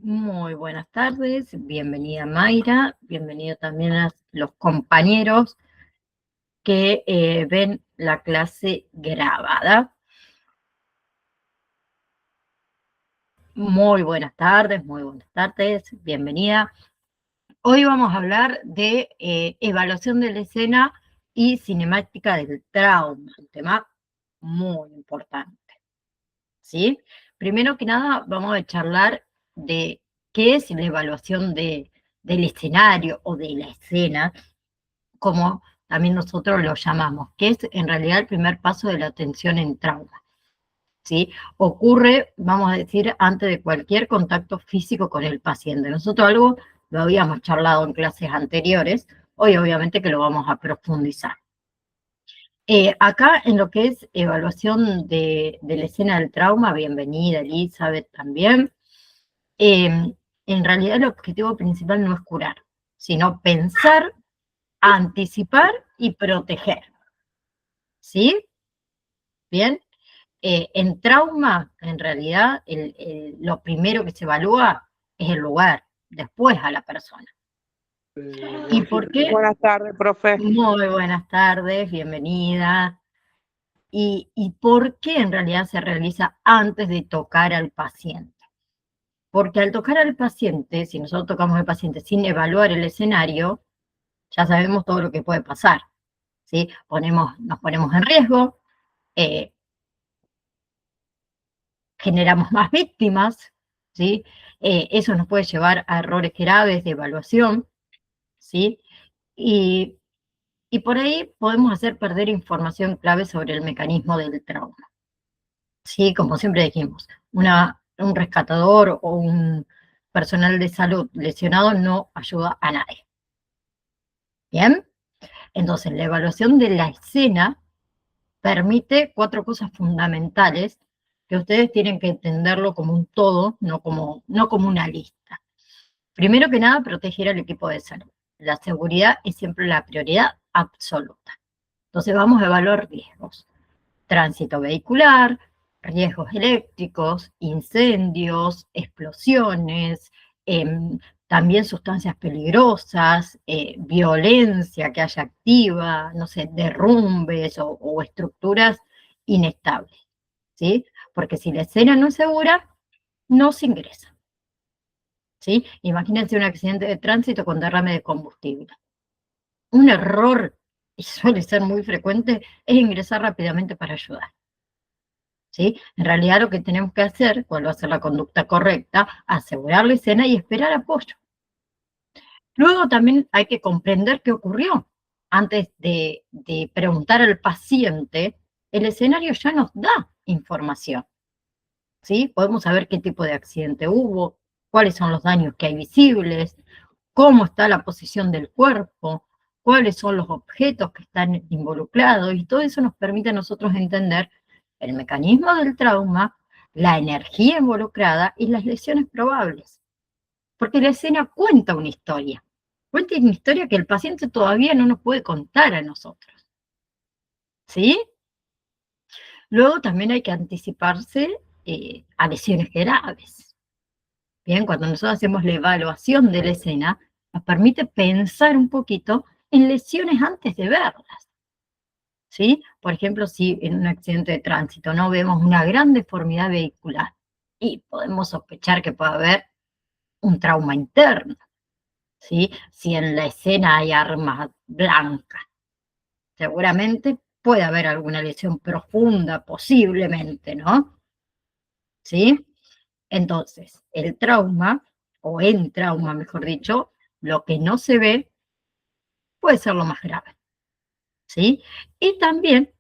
Muy buenas tardes, bienvenida Mayra, bienvenido también a los compañeros que ven la clase grabada. Muy buenas tardes, bienvenida. Hoy vamos a hablar de evaluación de la escena y cinemática del trauma, un tema muy importante, ¿sí? Primero que nada vamos a charlar de qué es la evaluación del escenario o de la escena, como también nosotros lo llamamos, que es en realidad el primer paso de la atención en trauma, ¿sí? Ocurre, vamos a decir, antes de cualquier contacto físico con el paciente. Nosotros algo lo habíamos charlado en clases anteriores, hoy obviamente que lo vamos a profundizar. Acá en lo que es evaluación de la escena del trauma, bienvenida Elizabeth también, en realidad el objetivo principal no es curar, sino pensar, anticipar y proteger, ¿sí? Bien, en trauma, en realidad, lo primero que se evalúa es el lugar, después a la persona. ¿Y por qué? Buenas tardes, profe. Muy buenas tardes, bienvenida. ¿Y por qué en realidad se realiza antes de tocar al paciente? Porque al tocar al paciente, si nosotros tocamos al paciente sin evaluar el escenario, ya sabemos todo lo que puede pasar, ¿sí? Nos ponemos en riesgo, generamos más víctimas, ¿sí? Eso nos puede llevar a errores graves de evaluación, ¿sí? Y, y por ahí podemos hacer perder información clave sobre el mecanismo del trauma, ¿sí? Como siempre dijimos, un rescatador o un personal de salud lesionado no ayuda a nadie. ¿Bien? Entonces, la evaluación de la escena permite 4 cosas fundamentales que ustedes tienen que entenderlo como un todo, no como una lista. Primero que nada, proteger al equipo de salud. La seguridad es siempre la prioridad absoluta. Entonces vamos a evaluar riesgos. Tránsito vehicular, riesgos eléctricos, incendios, explosiones, también sustancias peligrosas, violencia que haya activa, no sé, derrumbes o estructuras inestables, ¿sí? Porque si la escena no es segura, no se ingresa, ¿sí? Imagínense un accidente de tránsito con derrame de combustible. Un error, y suele ser muy frecuente, es ingresar rápidamente para ayudar, ¿sí? En realidad lo que tenemos que hacer, cuál va a ser la conducta correcta, asegurar la escena y esperar apoyo. Luego también hay que comprender qué ocurrió. Antes de preguntar al paciente, el escenario ya nos da información, ¿sí? Podemos saber qué tipo de accidente hubo, cuáles son los daños que hay visibles, cómo está la posición del cuerpo, cuáles son los objetos que están involucrados, y todo eso nos permite a nosotros entender el mecanismo del trauma, la energía involucrada y las lesiones probables. Porque la escena cuenta una historia que el paciente todavía no nos puede contar a nosotros, ¿sí? Luego también hay que anticiparse a lesiones graves. Bien, cuando nosotros hacemos la evaluación de la escena, nos permite pensar un poquito en lesiones antes de verlas, ¿sí? Por ejemplo, si en un accidente de tránsito no vemos una gran deformidad vehicular y podemos sospechar que puede haber un trauma interno, ¿sí? Si en la escena hay armas blancas, seguramente puede haber alguna lesión profunda, posiblemente, ¿no? ¿Sí? Entonces, el trauma, o en trauma, mejor dicho, lo que no se ve puede ser lo más grave, ¿sí? Y también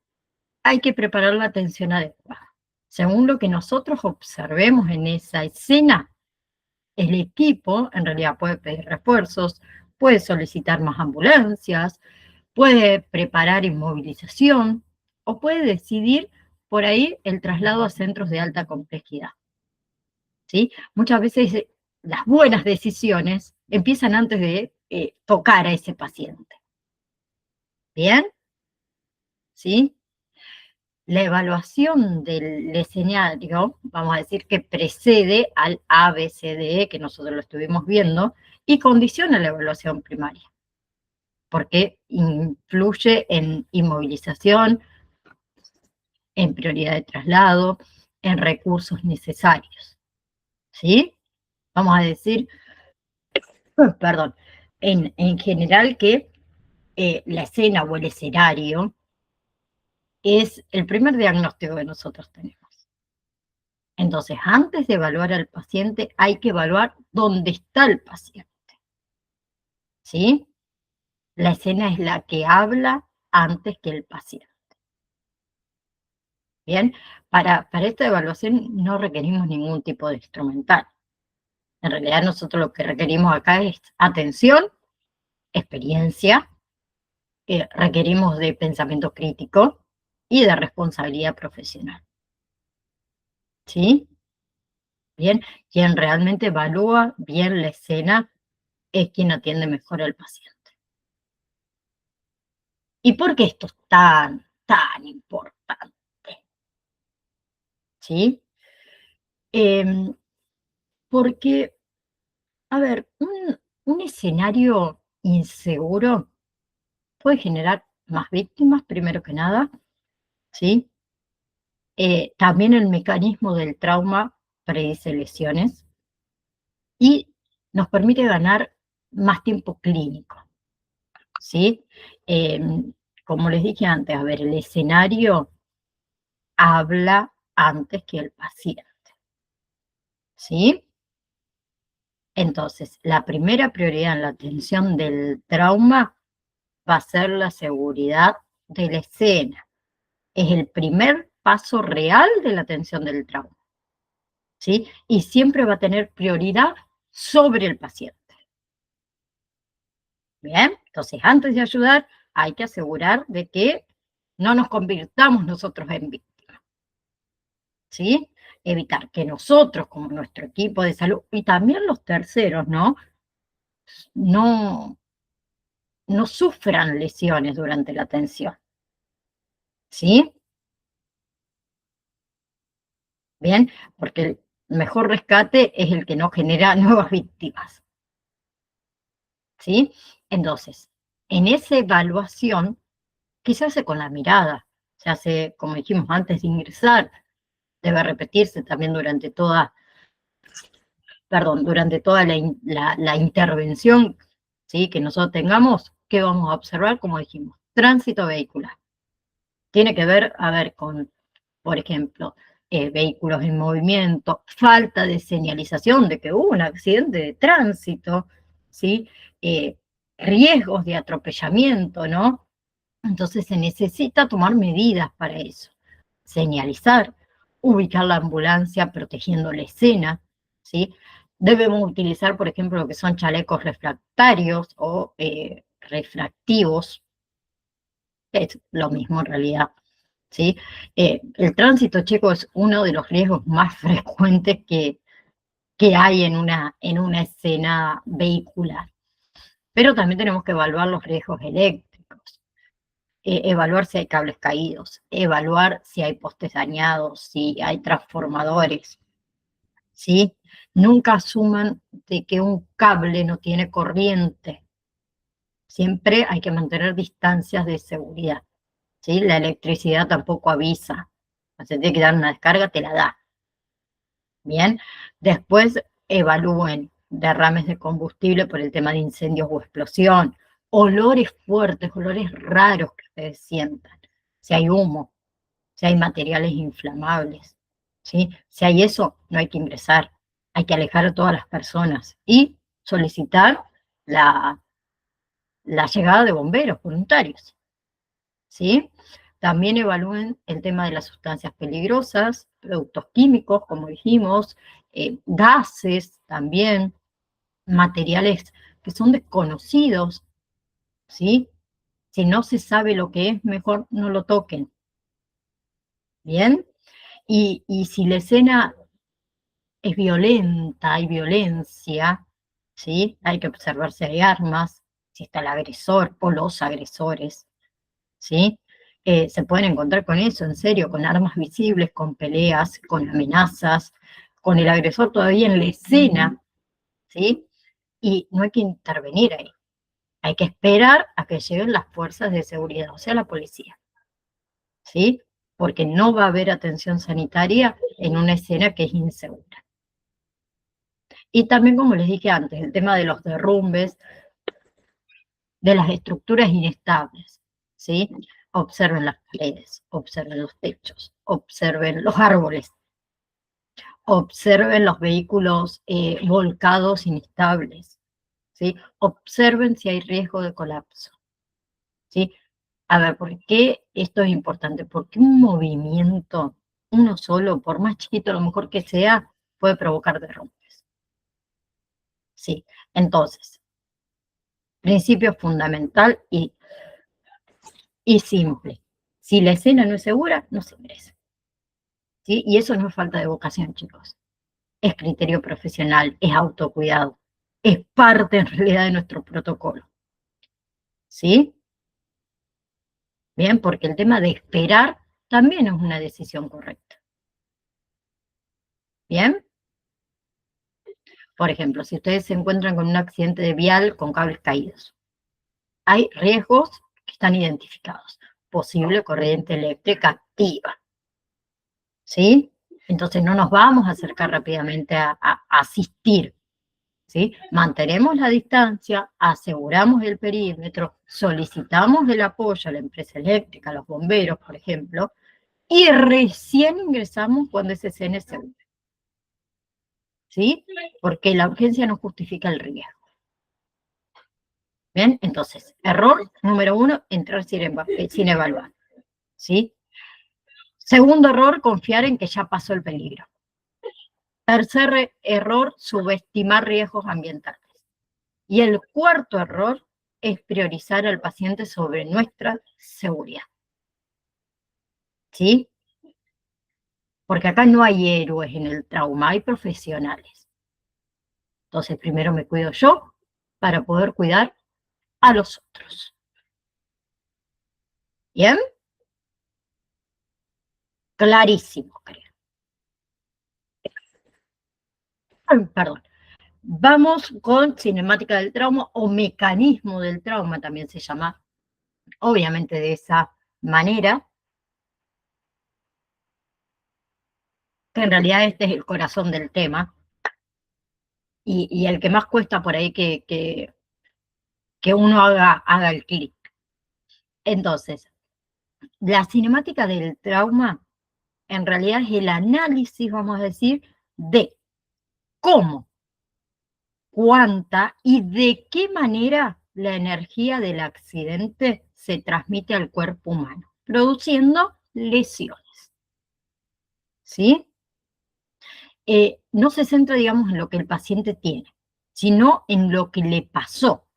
hay que preparar la atención adecuada. Según lo que nosotros observemos en esa escena, el equipo en realidad puede pedir refuerzos, puede solicitar más ambulancias, puede preparar inmovilización o puede decidir por ahí el traslado a centros de alta complejidad, ¿sí? Muchas veces las buenas decisiones empiezan antes de tocar a ese paciente. ¿Bien? ¿Sí? La evaluación del escenario, vamos a decir que precede al ABCDE, que nosotros lo estuvimos viendo, y condiciona la evaluación primaria, porque influye en inmovilización, en prioridad de traslado, en recursos necesarios, ¿sí? Vamos a decir, perdón, en general que la escena o el escenario es el primer diagnóstico que nosotros tenemos. Entonces, antes de evaluar al paciente, hay que evaluar dónde está el paciente, ¿sí? La escena es la que habla antes que el paciente. Bien, para esta evaluación no requerimos ningún tipo de instrumental. En realidad nosotros lo que requerimos acá es atención, experiencia, requerimos de pensamiento crítico y de responsabilidad profesional. ¿Sí? Bien, quien realmente evalúa bien la escena es quien atiende mejor al paciente. ¿Y por qué esto es tan importante? ¿Sí? Porque, a ver, un escenario inseguro puede generar más víctimas, primero que nada, ¿sí? También el mecanismo del trauma predice lesiones y nos permite ganar más tiempo clínico, ¿sí? Como les dije antes, a ver, el escenario habla antes que el paciente, ¿sí? Entonces, la primera prioridad en la atención del trauma va a ser la seguridad de la escena. Es el primer paso real de la atención del trauma, ¿sí? Y siempre va a tener prioridad sobre el paciente. Bien, entonces antes de ayudar hay que asegurar de que no nos convirtamos nosotros en víctimas, ¿sí? Evitar que nosotros, como nuestro equipo de salud, y también los terceros, No, no sufran lesiones durante la atención, ¿sí? Bien, porque el mejor rescate es el que no genera nuevas víctimas, ¿sí? Entonces, en esa evaluación, ¿qué se hace con la mirada? Se hace, como dijimos antes de ingresar, debe repetirse también durante toda la intervención, ¿sí? Que nosotros tengamos, ¿qué vamos a observar? Como dijimos, tránsito vehicular. Tiene que ver, a ver, con, por ejemplo, vehículos en movimiento, falta de señalización de que hubo un accidente de tránsito, ¿sí? Eh, riesgos de atropellamiento, ¿no? Entonces se necesita tomar medidas para eso. Señalizar, ubicar la ambulancia protegiendo la escena, ¿sí? Debemos utilizar, por ejemplo, lo que son chalecos refractarios o refractivos, es lo mismo en realidad, ¿sí? El tránsito checo es uno de los riesgos más frecuentes que hay en una escena vehicular. Pero también tenemos que evaluar los riesgos eléctricos, evaluar si hay cables caídos, evaluar si hay postes dañados, si hay transformadores, ¿sí? Nunca asuman de que un cable no tiene corriente. Siempre hay que mantener distancias de seguridad, ¿sí? La electricidad tampoco avisa. O sea, tiene que dar una descarga, te la da. Bien. Después evalúen derrames de combustible por el tema de incendios o explosión, olores fuertes, olores raros que ustedes sientan. Si hay humo, si hay materiales inflamables, ¿sí? Si hay eso, no hay que ingresar. Hay que alejar a todas las personas y solicitar la llegada de bomberos voluntarios, ¿sí? También evalúen el tema de las sustancias peligrosas, productos químicos, como dijimos, gases también, materiales que son desconocidos, ¿sí? Si no se sabe lo que es, mejor no lo toquen, ¿bien? Y si la escena es violenta, hay violencia, ¿sí? Hay que observar si hay armas, si está el agresor o los agresores, ¿sí? se pueden encontrar con eso, en serio, con armas visibles, con peleas, con amenazas, con el agresor todavía en la escena, ¿sí? Y no hay que intervenir ahí. Hay que esperar a que lleguen las fuerzas de seguridad, o sea, la policía, ¿sí? Porque no va a haber atención sanitaria en una escena que es insegura. Y también, como les dije antes, el tema de los derrumbes, de las estructuras inestables, ¿sí? Observen las paredes, observen los techos, observen los árboles, observen los vehículos volcados inestables, ¿sí? Observen si hay riesgo de colapso, ¿sí? A ver, ¿por qué esto es importante? Porque un movimiento, uno solo, por más chiquito a lo mejor que sea, puede provocar derrumbes, ¿sí? Entonces, principio fundamental y simple. Si la escena no es segura, no se ingresa, ¿sí? Y eso no es falta de vocación, chicos. Es criterio profesional, es autocuidado, es parte en realidad de nuestro protocolo, ¿sí? Bien, porque el tema de esperar también es una decisión correcta. Bien, por ejemplo, si ustedes se encuentran con un accidente de vial con cables caídos, hay riesgos que están identificados. Posible corriente eléctrica activa, ¿sí? Entonces no nos vamos a acercar rápidamente a asistir, ¿sí? Mantenemos la distancia, aseguramos el perímetro, solicitamos el apoyo a la empresa eléctrica, a los bomberos, por ejemplo, y recién ingresamos cuando ese escena es seguro, ¿sí? Porque la urgencia no justifica el riesgo. Bien, entonces, error número 1, entrar sin evaluar, ¿sí? Segundo error, confiar en que ya pasó el peligro. Tercer error, subestimar riesgos ambientales. Y el cuarto error es priorizar al paciente sobre nuestra seguridad, ¿sí? Porque acá no hay héroes en el trauma, hay profesionales. Entonces, primero me cuido yo para poder cuidar a los otros. ¿Bien? Clarísimo, creo. Ay, perdón. Vamos con cinemática del trauma o mecanismo del trauma, también se llama, obviamente de esa manera, que en realidad este es el corazón del tema y el que más cuesta por ahí que uno haga el clic. Entonces, la cinemática del trauma en realidad es el análisis, vamos a decir, de cómo, cuánta y de qué manera la energía del accidente se transmite al cuerpo humano, produciendo lesiones, ¿sí? No se centra, digamos, en lo que el paciente tiene, sino en lo que le pasó,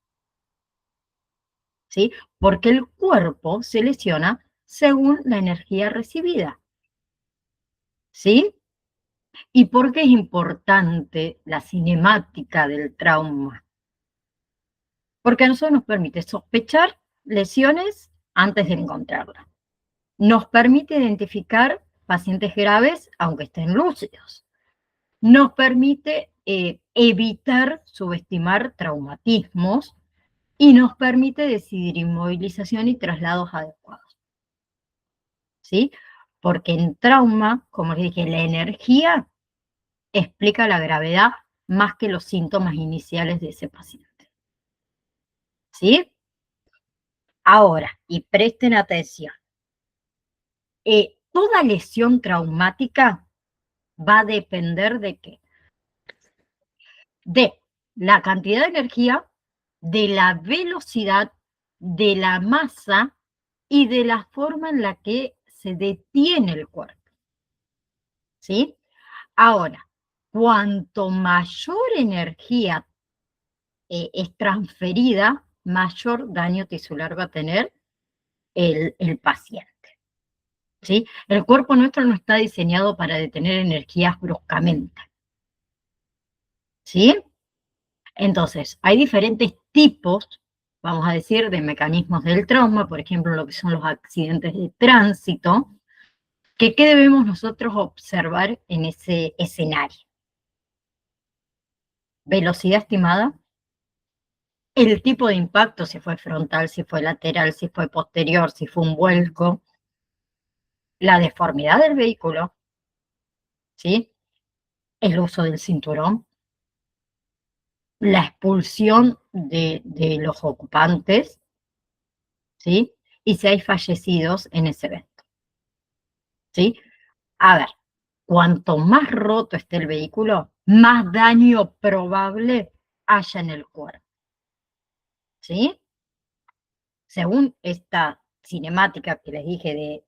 ¿sí? Porque el cuerpo se lesiona según la energía recibida, ¿sí? ¿Y por qué es importante la cinemática del trauma? Porque a nosotros nos permite sospechar lesiones antes de encontrarlas. Nos permite identificar pacientes graves aunque estén lúcidos. Nos permite evitar subestimar traumatismos y nos permite decidir inmovilización y traslados adecuados, ¿sí? Porque en trauma, como les dije, la energía explica la gravedad más que los síntomas iniciales de ese paciente, ¿sí? Ahora, y presten atención, toda lesión traumática va a depender de qué? De la cantidad de energía, de la velocidad, de la masa y de la forma en la que se detiene el cuerpo, ¿sí? Ahora, cuanto mayor energía es transferida, mayor daño tisular va a tener el paciente, ¿sí? El cuerpo nuestro no está diseñado para detener energías bruscamente, ¿sí? Entonces, hay diferentes tipos vamos a decir, de mecanismos del trauma, por ejemplo, lo que son los accidentes de tránsito, ¿qué debemos nosotros observar en ese escenario? Velocidad estimada, el tipo de impacto, si fue frontal, si fue lateral, si fue posterior, si fue un vuelco, la deformidad del vehículo, ¿sí? El uso del cinturón, la expulsión de los ocupantes, ¿sí? Y si hay fallecidos en ese evento, ¿sí? A ver, cuanto más roto esté el vehículo, más daño probable haya en el cuerpo, ¿sí? Según esta cinemática que les dije de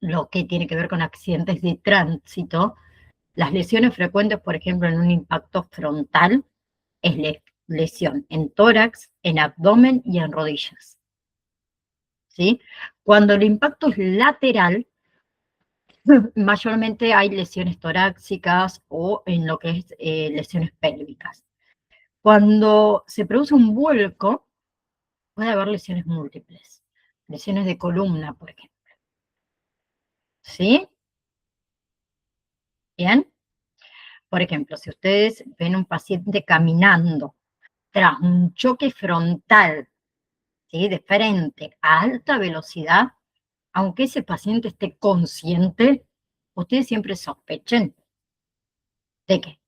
lo que tiene que ver con accidentes de tránsito, las lesiones frecuentes, por ejemplo, en un impacto frontal, es lesión en tórax, en abdomen y en rodillas, ¿sí? Cuando el impacto es lateral, mayormente hay lesiones torácicas o en lo que es lesiones pélvicas. Cuando se produce un vuelco, puede haber lesiones múltiples, lesiones de columna, por ejemplo, ¿sí? Bien. Por ejemplo, si ustedes ven un paciente caminando tras un choque frontal, ¿sí? De frente a alta velocidad, aunque ese paciente esté consciente, ustedes siempre sospechen de que,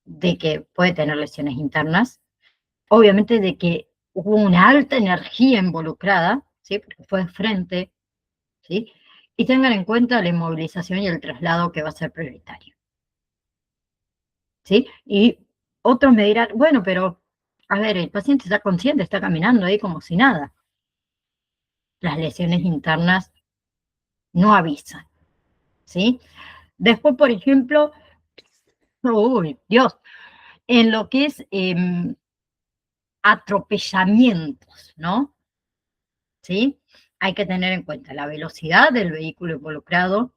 de que puede tener lesiones internas, obviamente de que hubo una alta energía involucrada, ¿sí? Porque fue de frente, ¿sí? Y tengan en cuenta la inmovilización y el traslado que va a ser prioritario, ¿sí? Y otros me dirán, bueno, pero, a ver, el paciente está consciente, está caminando ahí como si nada. Las lesiones internas no avisan, ¿sí? Después, por ejemplo, uy, Dios, en lo que es atropellamientos, ¿no? ¿Sí? Hay que tener en cuenta la velocidad del vehículo involucrado,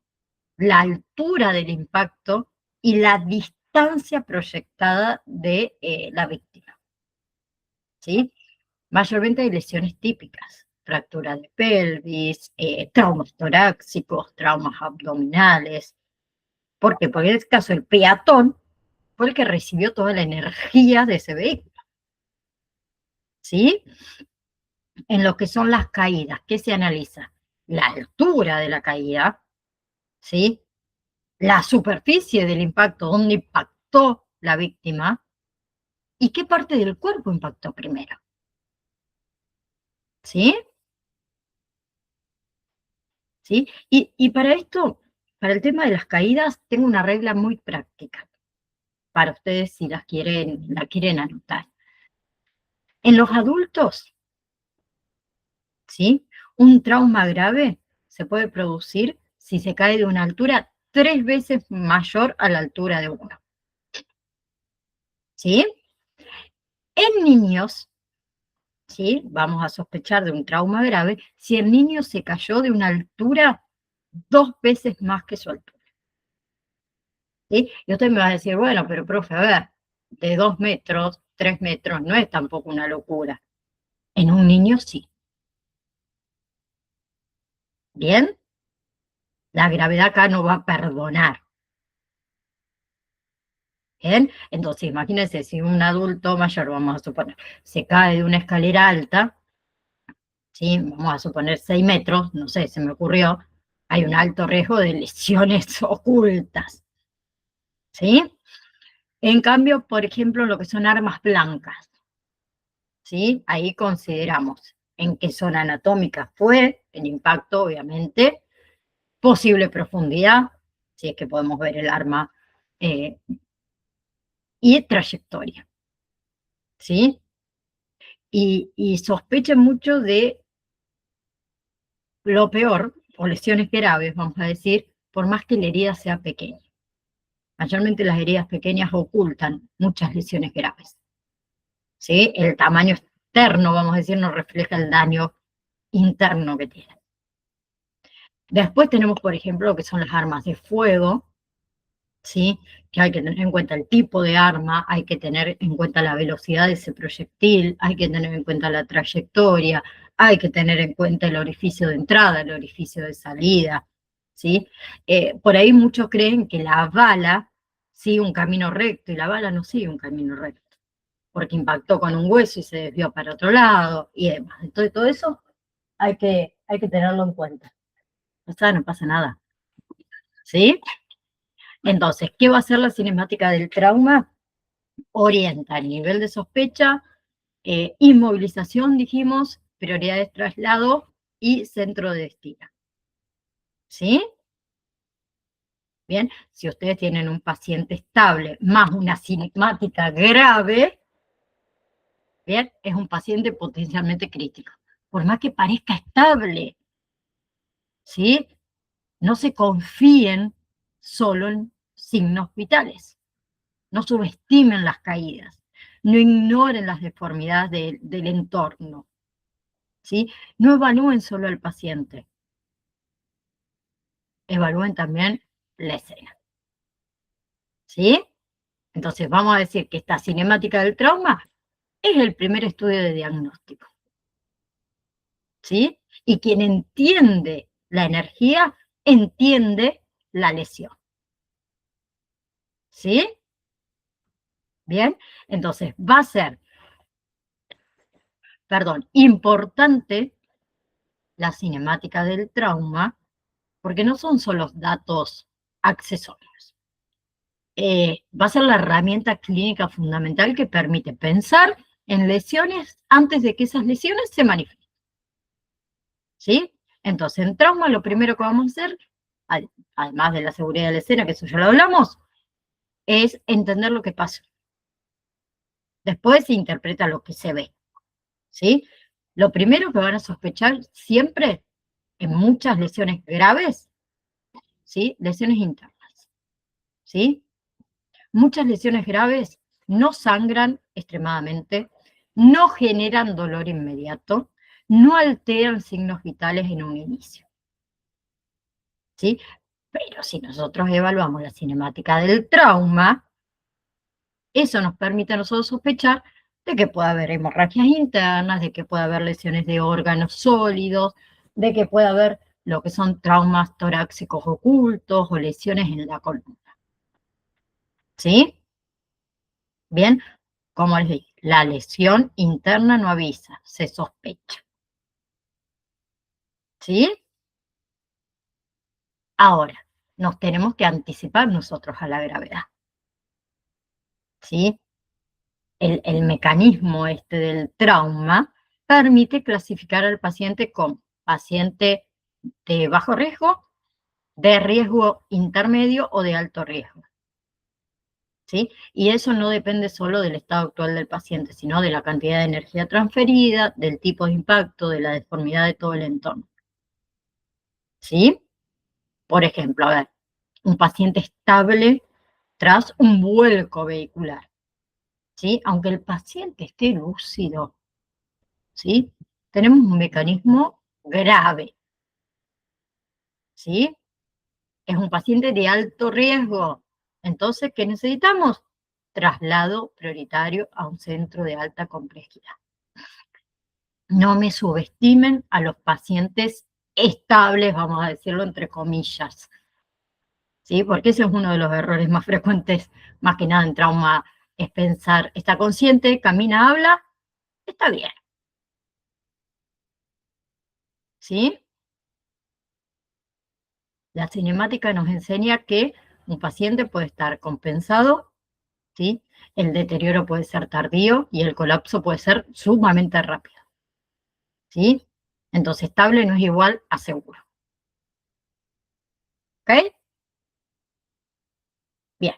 la altura del impacto y la distancia proyectada de la víctima, ¿sí? Mayormente hay lesiones típicas, fractura de pelvis, traumas torácicos, traumas abdominales. ¿Por qué? Porque en este caso el peatón fue el que recibió toda la energía de ese vehículo, ¿sí? En lo que son las caídas, ¿qué se analiza? La altura de la caída, ¿sí? La superficie del impacto, dónde impactó la víctima y qué parte del cuerpo impactó primero, ¿sí? ¿Sí? Y para esto, para el tema de las caídas, tengo una regla muy práctica para ustedes si la quieren anotar. En los adultos, ¿sí? Un trauma grave se puede producir si se cae de una altura 3 veces mayor a la altura de uno, ¿sí? En niños, ¿sí? Vamos a sospechar de un trauma grave si el niño se cayó de una altura 2 veces más que su altura, ¿sí? Y usted me va a decir, bueno, pero profe, a ver, de 2 metros, 3 metros, no es tampoco una locura. En un niño sí. ¿Bien? La gravedad acá no va a perdonar. ¿Bien? Entonces, imagínense si un adulto mayor, vamos a suponer, se cae de una escalera alta, ¿sí? Vamos a suponer 6 metros, no sé, se me ocurrió, hay un alto riesgo de lesiones ocultas, ¿sí? En cambio, por ejemplo, lo que son armas blancas, ¿sí? Ahí consideramos en qué zona anatómica fue el impacto, obviamente, posible profundidad, si es que podemos ver el arma, eh, y trayectoria, ¿sí? Y sospechen mucho de lo peor, o lesiones graves, vamos a decir, por más que la herida sea pequeña. Mayormente las heridas pequeñas ocultan muchas lesiones graves, ¿sí? El tamaño externo, vamos a decir, no refleja el daño interno que tiene. Después tenemos, por ejemplo, lo que son las armas de fuego, ¿sí? Que hay que tener en cuenta el tipo de arma, hay que tener en cuenta la velocidad de ese proyectil, hay que tener en cuenta la trayectoria, hay que tener en cuenta el orificio de entrada, el orificio de salida, ¿sí? Por ahí muchos creen que la bala sigue un camino recto y la bala no sigue un camino recto, porque impactó con un hueso y se desvió para otro lado y demás. Entonces todo eso hay que tenerlo en cuenta. O sea, no pasa nada, ¿sí? Entonces, ¿qué va a hacer la cinemática del trauma? Orienta el nivel de sospecha, inmovilización, dijimos, prioridad de traslado y centro de destino. ¿Sí? Bien, si ustedes tienen un paciente estable más una cinemática grave, bien, es un paciente potencialmente crítico. Por más que parezca estable, ¿sí? No se confíen solo en signos vitales. No subestimen las caídas, no ignoren las deformidades del entorno, ¿sí? No evalúen solo al paciente, evalúen también la escena, ¿sí? Entonces vamos a decir que esta cinemática del trauma es el primer estudio de diagnóstico, ¿sí? Y quien entiende la energía, entiende la lesión, ¿sí? Bien, entonces va a ser, perdón, importante la cinemática del trauma, porque no son solo datos accesorios. Va a ser la herramienta clínica fundamental que permite pensar en lesiones antes de que esas lesiones se manifiesten. ¿Sí? Entonces, en trauma lo primero que vamos a hacer, además de la seguridad de la escena, que eso ya lo hablamos, es entender lo que pasó. Después se interpreta lo que se ve. ¿Sí? Lo primero que van a sospechar siempre en muchas lesiones graves, ¿sí? Lesiones internas, ¿sí? Muchas lesiones graves no sangran extremadamente, no generan dolor inmediato, no alteran signos vitales en un inicio, ¿sí? Pero si nosotros evaluamos la cinemática del trauma, eso nos permite a nosotros sospechar de que puede haber hemorragias internas, de que puede haber lesiones de órganos sólidos, de que puede haber lo que son traumas torácicos ocultos o lesiones en la columna, ¿sí? Bien, como les dije, la lesión interna no avisa, se sospecha, ¿sí? Ahora, nos tenemos que anticipar nosotros a la gravedad, ¿sí? El mecanismo este del trauma permite clasificar al paciente como paciente de bajo riesgo, de riesgo intermedio o de alto riesgo, ¿sí? Y eso no depende solo del estado actual del paciente, sino de la cantidad de energía transferida, del tipo de impacto, de la deformidad de todo el entorno, ¿sí? Por ejemplo, a ver, un paciente estable tras un vuelco vehicular, ¿sí? Aunque el paciente esté lúcido, ¿sí? Tenemos un mecanismo grave, ¿sí? Es un paciente de alto riesgo. Entonces, ¿qué necesitamos? Traslado prioritario a un centro de alta complejidad. No me subestimen a los pacientes estables, vamos a decirlo entre comillas, ¿sí? Porque ese es uno de los errores más frecuentes, más que nada en trauma, es pensar, está consciente, camina, habla, está bien, ¿sí? La cinemática nos enseña que un paciente puede estar compensado, ¿sí? El deterioro puede ser tardío y el colapso puede ser sumamente rápido, ¿sí? Entonces, estable no es igual a seguro, ¿ok? Bien.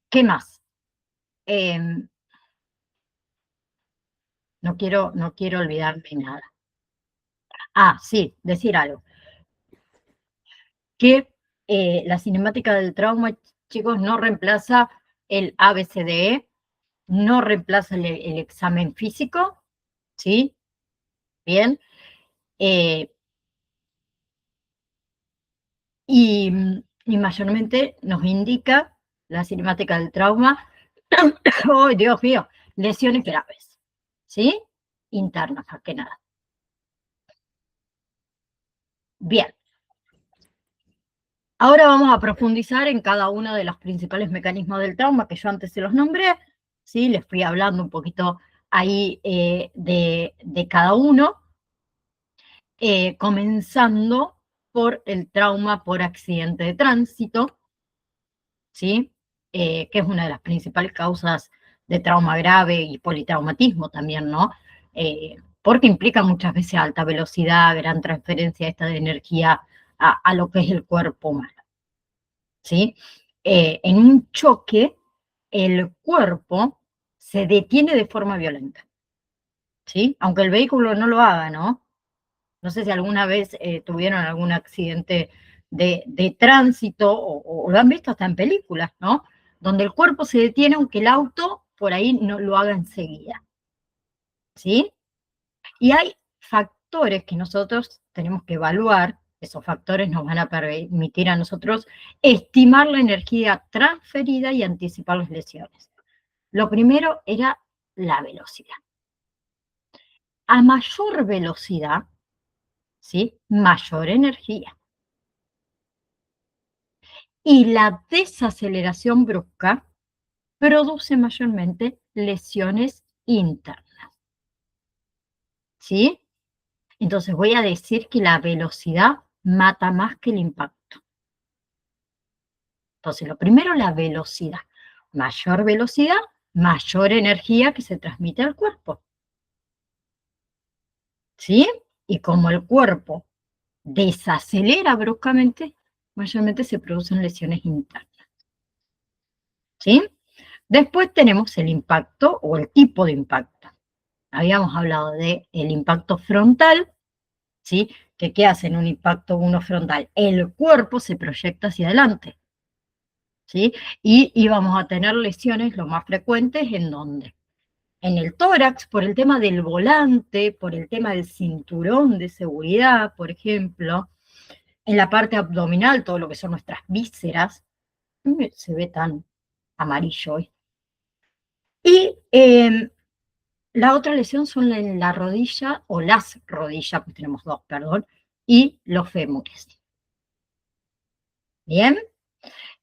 ¿Qué más? Em, no quiero olvidarme nada. Ah, sí, decir algo. Que la cinemática del trauma, chicos, no reemplaza el ABCDE, no reemplaza el examen físico, ¿sí? Bien. Eh, y, y mayormente nos indica la cinemática del trauma, ¡oh, Dios mío!, lesiones graves, ¿sí? Internas, más que nada. Bien, ahora vamos a profundizar en cada uno de los principales mecanismos del trauma que yo antes se los nombré, ¿sí? Les fui hablando un poquito ahí de cada uno, comenzando por el trauma por accidente de tránsito, ¿sí? Que es una de las principales causas de trauma grave y politraumatismo también, ¿no? Porque implica muchas veces alta velocidad, gran transferencia esta de energía a lo que es el cuerpo humano, ¿sí? En un choque, el cuerpo se detiene de forma violenta, ¿sí? Aunque el vehículo no lo haga, ¿no? No sé si alguna vez tuvieron algún accidente de tránsito o lo han visto hasta en películas, ¿no? Donde el cuerpo se detiene aunque el auto por ahí no lo haga enseguida, ¿sí? Y hay factores que nosotros tenemos que evaluar, esos factores nos van a permitir a nosotros estimar la energía transferida y anticipar las lesiones. Lo primero era la velocidad. A mayor velocidad, ¿sí?, mayor energía. Y la desaceleración brusca produce mayormente lesiones internas, ¿sí? Entonces voy a decir que la velocidad mata más que el impacto. Entonces, lo primero, la velocidad. Mayor velocidad, mayor energía que se transmite al cuerpo, ¿sí? Y como el cuerpo desacelera bruscamente, mayormente se producen lesiones internas, ¿sí? Después tenemos el impacto o el tipo de impacto. Habíamos hablado del impacto frontal, ¿sí? ¿Qué hace en un impacto uno frontal? El cuerpo se proyecta hacia adelante, ¿sí? Y íbamos a tener lesiones lo más frecuentes en donde en el tórax, por el tema del volante, por el tema del cinturón de seguridad, por ejemplo, en la parte abdominal, todo lo que son nuestras vísceras, se ve tan amarillo hoy. Y la otra lesión son la rodilla, o las rodillas, pues tenemos dos, perdón, y los fémures. Bien,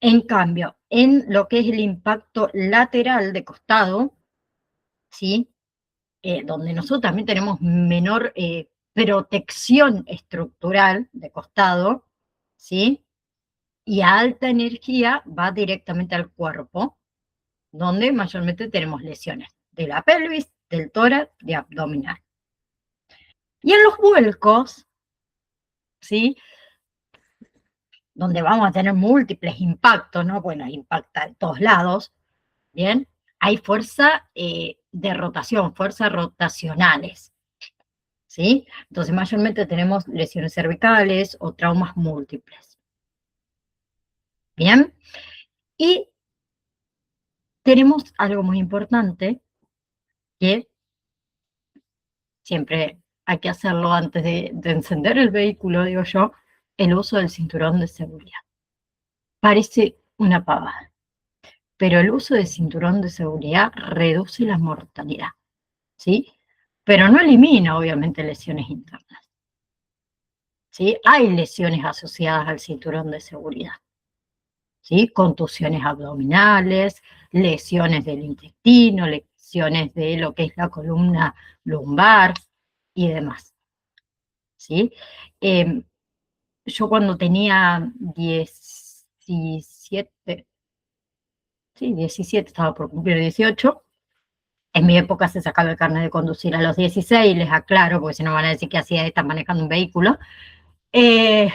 en cambio, en lo que es el impacto lateral de costado, ¿sí? Donde nosotros también tenemos menor protección estructural de costado, ¿sí? Y a alta energía va directamente al cuerpo, donde mayormente tenemos lesiones de la pelvis, del tórax, de abdominal. Y en los vuelcos, ¿sí?, donde vamos a tener múltiples impactos, ¿no? Bueno, impacta de todos lados, ¿bien? Hay fuerza de rotación, fuerzas rotacionales, ¿sí? Entonces, mayormente tenemos lesiones cervicales o traumas múltiples. ¿Bien? Y tenemos algo muy importante que siempre hay que hacerlo antes de encender el vehículo, digo yo, el uso del cinturón de seguridad. Parece una pavada, pero el uso del cinturón de seguridad reduce la mortalidad, ¿sí? Pero no elimina, obviamente, lesiones internas, ¿sí? Hay lesiones asociadas al cinturón de seguridad, ¿sí? Contusiones abdominales, lesiones del intestino, lesiones de lo que es la columna lumbar y demás, ¿sí? Yo cuando tenía 17, sí, 17, estaba por cumplir 18, en mi época se sacaba el carnet de conducir a los 16, les aclaro, porque si no van a decir que hacía esta manejando un vehículo. Se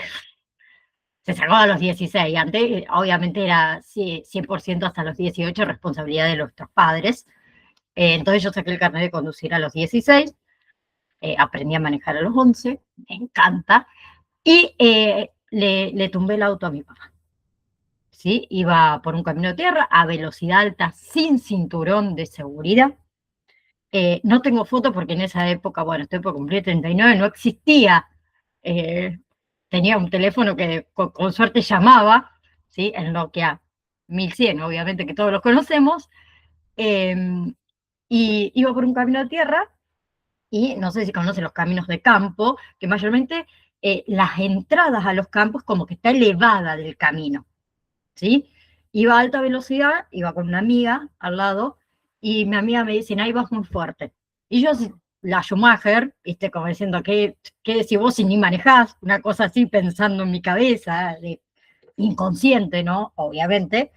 sacaba a los 16, antes obviamente era 100% hasta los 18, responsabilidad de nuestros padres. Entonces yo saqué el carnet de conducir a los 16, aprendí a manejar a los 11, me encanta, y le tumbé el auto a mi papá, ¿sí? Iba por un camino de tierra a velocidad alta sin cinturón de seguridad. No tengo foto porque en esa época, bueno, estoy por cumplir 39, no existía tenía un teléfono que con suerte llamaba, ¿sí? El Nokia 1100, obviamente que todos los conocemos, eh, y iba por un camino de tierra, y no sé si conocen los caminos de campo, que mayormente las entradas a los campos como que está elevada del camino, ¿sí? Iba a alta velocidad, iba con una amiga al lado, y mi amiga me dice, ahí vas muy fuerte. Y yo, la Schumacher, viste, como diciendo, ¿qué decís vos si ni manejás? Una cosa así pensando en mi cabeza, inconsciente, ¿no? Obviamente.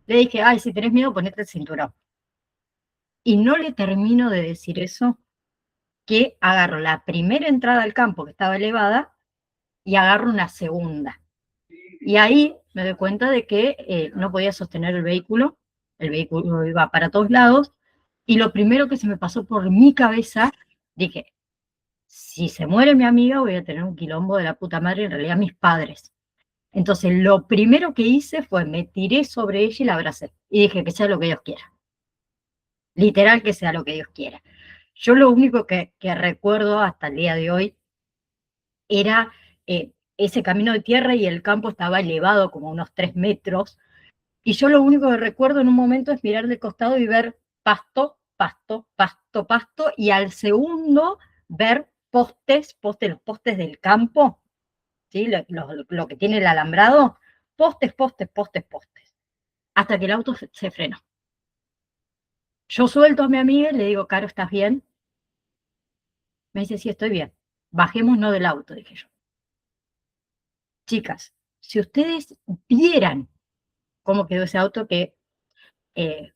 Le dije, ay, si tenés miedo, ponete el cinturón. Y no le termino de decir eso, que agarro la primera entrada al campo que estaba elevada y agarro una segunda. Y ahí me doy cuenta de que no podía sostener el vehículo iba para todos lados, y lo primero que se me pasó por mi cabeza, dije, si se muere mi amiga voy a tener un quilombo de la puta madre, en realidad mis padres. Entonces lo primero que hice fue me tiré sobre ella y la abracé, y dije que sea lo que Dios quiera, literal que sea lo que Dios quiera. Yo lo único que recuerdo hasta el día de hoy era ese camino de tierra, y el campo estaba elevado como unos 3 metros, y yo lo único que recuerdo en un momento es mirar de costado y ver pasto, pasto, pasto, pasto, y al segundo ver los postes del campo, ¿sí? Lo que tiene el alambrado, postes, postes, postes, postes, hasta que el auto se frenó. Yo suelto a mi amiga y le digo, Caro, ¿estás bien? Me dice, sí, estoy bien. Bajémonos del auto, dije yo. Chicas, si ustedes vieran cómo quedó ese auto, que eh,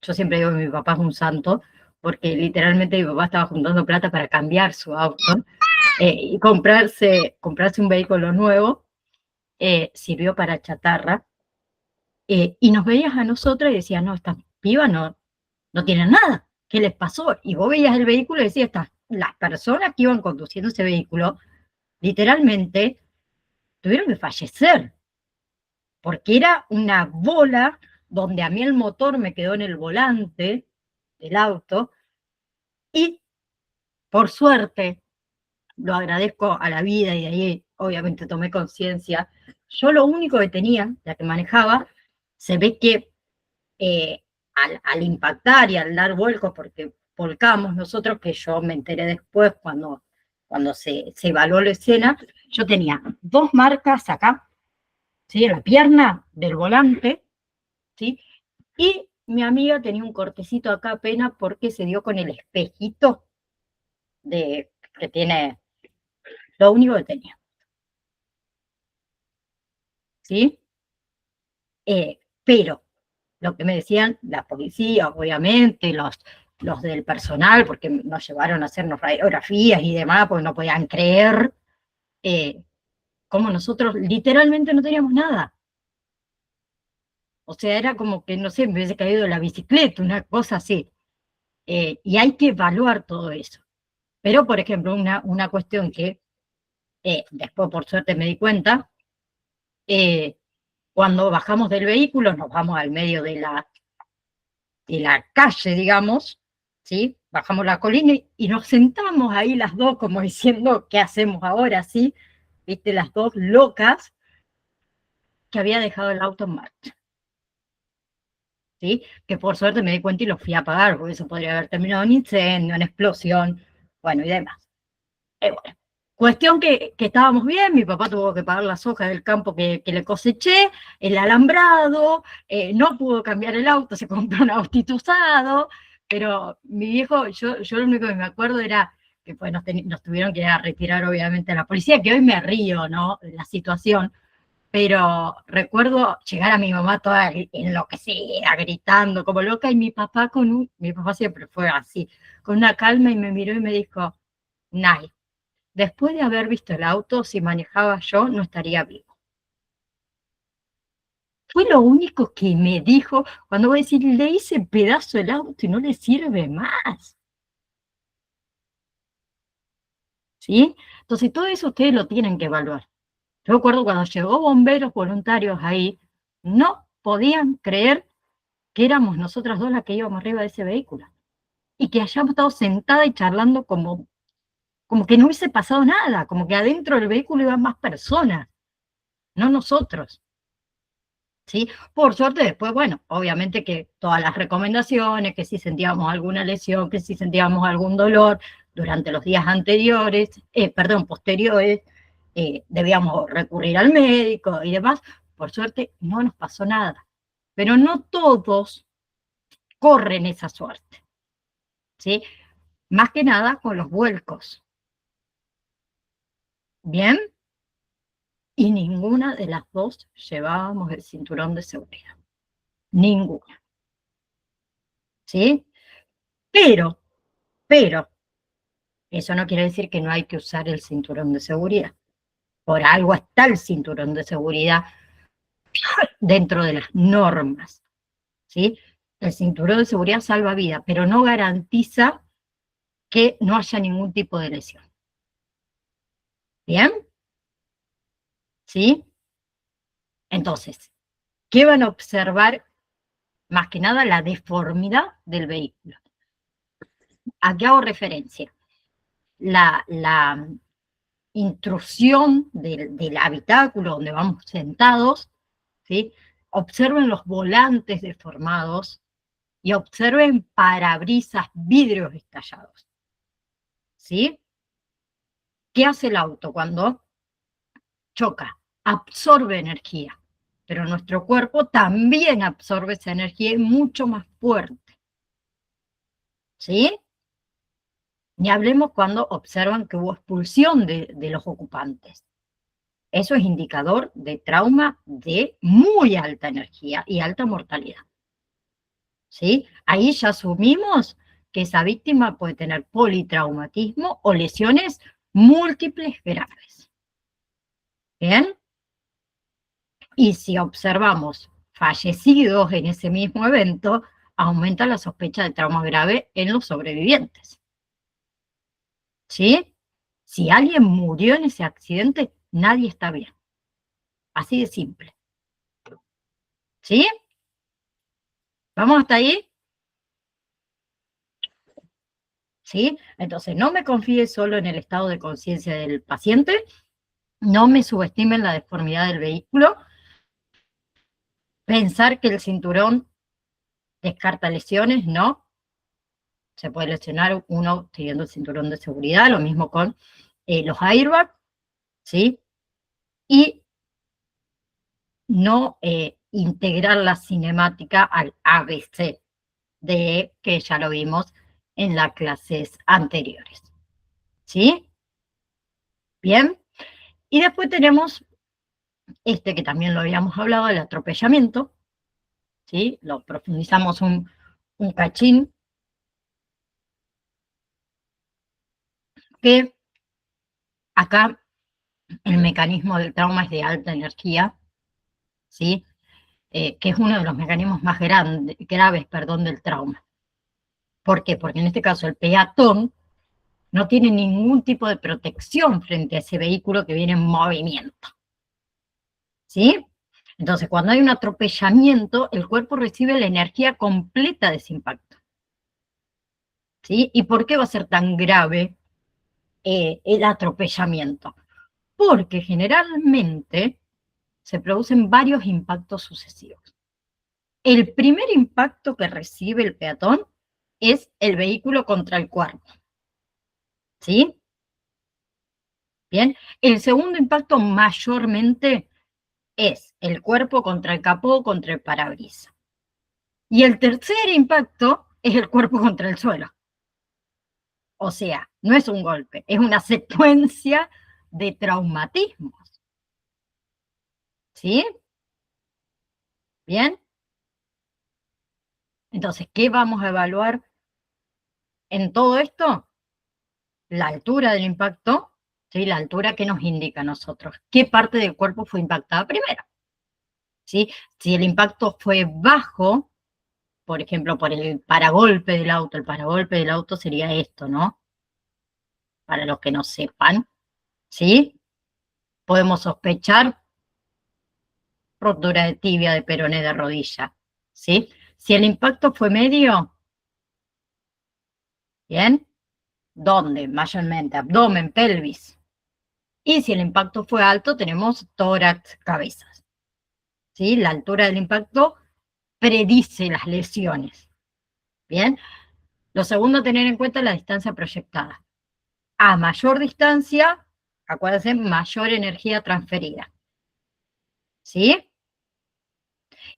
yo siempre digo que mi papá es un santo, porque literalmente mi papá estaba juntando plata para cambiar su auto y comprarse un vehículo nuevo, sirvió para chatarra, y nos veías a nosotros y decías, no, estas pibas no tienen nada, ¿qué les pasó? Y vos veías el vehículo y decías, las personas que iban conduciendo ese vehículo, literalmente tuvieron que fallecer, porque era una bola donde a mí el motor me quedó en el volante del auto, y por suerte, lo agradezco a la vida, y de ahí obviamente tomé conciencia. Yo lo único que tenía, la que manejaba, se ve que al impactar y al dar vuelcos, porque volcamos nosotros, que yo me enteré después cuando se evaluó la escena, yo tenía 2 marcas acá, ¿sí? En la pierna del volante, ¿sí? Y mi amiga tenía un cortecito acá apenas porque se dio con el espejito que tiene, lo único que tenía, ¿sí? Pero lo que me decían la policía, obviamente, los del personal, porque nos llevaron a hacernos radiografías y demás, porque no podían creer eh, cómo nosotros literalmente no teníamos nada. O sea, era como que, no sé, me hubiese caído de la bicicleta, una cosa así. Y hay que evaluar todo eso. Pero, por ejemplo, una cuestión que después, por suerte, me di cuenta, eh, cuando bajamos del vehículo, nos vamos al medio de la calle, digamos, ¿sí? Bajamos la colina y nos sentamos ahí las dos, como diciendo, ¿qué hacemos ahora, sí? ¿Viste? Las dos locas, que había dejado el auto en marcha, ¿sí? Que por suerte me di cuenta y lo fui a apagar, porque eso podría haber terminado en incendio, en explosión, bueno, y demás. Bueno, cuestión que estábamos bien, mi papá tuvo que pagar las hojas del campo que le coseché, el alambrado, no pudo cambiar el auto, se compró un autito usado, pero mi viejo, yo lo único que me acuerdo era que pues, nos tuvieron que ir a retirar obviamente a la policía, que hoy me río, ¿no?, de la situación, pero recuerdo llegar a mi mamá toda enloquecida, gritando como loca, y mi papá siempre fue así, con una calma, y me miró y me dijo, Nay, después de haber visto el auto, si manejaba yo, no estaría vivo. Fue lo único que me dijo cuando voy a decir, le hice pedazo el auto y no le sirve más. ¿Sí? Entonces, todo eso ustedes lo tienen que evaluar. Yo recuerdo cuando llegó bomberos voluntarios ahí, no podían creer que éramos nosotras dos las que íbamos arriba de ese vehículo. Y que hayamos estado sentadas y charlando como que no hubiese pasado nada, como que adentro del vehículo iban más personas, no nosotros. ¿Sí? Por suerte después, bueno, obviamente que todas las recomendaciones, que si sentíamos alguna lesión, que si sentíamos algún dolor durante los días anteriores, posteriores, debíamos recurrir al médico y demás. Por suerte no nos pasó nada, pero no todos corren esa suerte, ¿sí? Más que nada con los vuelcos, ¿bien? Y ninguna de las dos llevábamos el cinturón de seguridad, ninguna, ¿sí? Pero, eso no quiere decir que no hay que usar el cinturón de seguridad. Por algo está el cinturón de seguridad dentro de las normas, ¿sí? El cinturón de seguridad salva vida, pero no garantiza que no haya ningún tipo de lesión. ¿Bien? ¿Sí? Entonces, ¿qué van a observar? Más que nada la deformidad del vehículo. ¿A qué hago referencia? La intrusión del habitáculo donde vamos sentados, ¿sí? Observen los volantes deformados y observen parabrisas, vidrios estallados, ¿sí? ¿Qué hace el auto cuando choca? Absorbe energía, pero nuestro cuerpo también absorbe esa energía y mucho más fuerte, ¿sí? Ni hablemos cuando observan que hubo expulsión de los ocupantes. Eso es indicador de trauma de muy alta energía y alta mortalidad, ¿sí? Ahí ya asumimos que esa víctima puede tener politraumatismo o lesiones múltiples graves. ¿Bien? Y si observamos fallecidos en ese mismo evento, aumenta la sospecha de trauma grave en los sobrevivientes. ¿Sí? Si alguien murió en ese accidente, nadie está bien. Así de simple. ¿Sí? ¿Vamos hasta ahí? ¿Sí? Entonces, no me confíe solo en el estado de conciencia del paciente, no me subestimen la deformidad del vehículo, pensar que el cinturón descarta lesiones, no. Se puede lesionar uno siguiendo el cinturón de seguridad, lo mismo con los airbags, ¿sí? Y no integrar la cinemática al ABC, que ya lo vimos en las clases anteriores, ¿sí? Bien. Y después tenemos que también lo habíamos hablado, el atropellamiento, ¿sí? Lo profundizamos un cachín, que acá el mecanismo del trauma es de alta energía, ¿sí? Que es uno de los mecanismos más graves del trauma. ¿Por qué? Porque en este caso el peatón no tiene ningún tipo de protección frente a ese vehículo que viene en movimiento, ¿sí? Entonces, cuando hay un atropellamiento, el cuerpo recibe la energía completa de ese impacto, ¿sí? ¿Y por qué va a ser tan grave el atropellamiento? Porque generalmente se producen varios impactos sucesivos. El primer impacto que recibe el peatón es el vehículo contra el cuerpo, ¿sí? Bien, el segundo impacto mayormente es el cuerpo contra el capó, contra el parabrisas. Y el tercer impacto es el cuerpo contra el suelo. O sea, no es un golpe, es una secuencia de traumatismos, ¿sí? Bien. Entonces, ¿qué vamos a evaluar en todo esto? La altura del impacto, ¿sí? La altura que nos indica a nosotros. ¿Qué parte del cuerpo fue impactada primero? ¿Sí? Si el impacto fue bajo, por ejemplo, por el paragolpe del auto sería esto, ¿no? Para los que no sepan, ¿sí? Podemos sospechar rotura de tibia, de peroné, de rodilla, ¿sí? Si el impacto fue medio, ¿bien? ¿Dónde? Mayormente abdomen, pelvis. Y si el impacto fue alto, tenemos tórax, cabezas. ¿Sí? La altura del impacto predice las lesiones. Bien. Lo segundo a tener en cuenta es la distancia proyectada. A mayor distancia, acuérdense, mayor energía transferida. ¿Sí?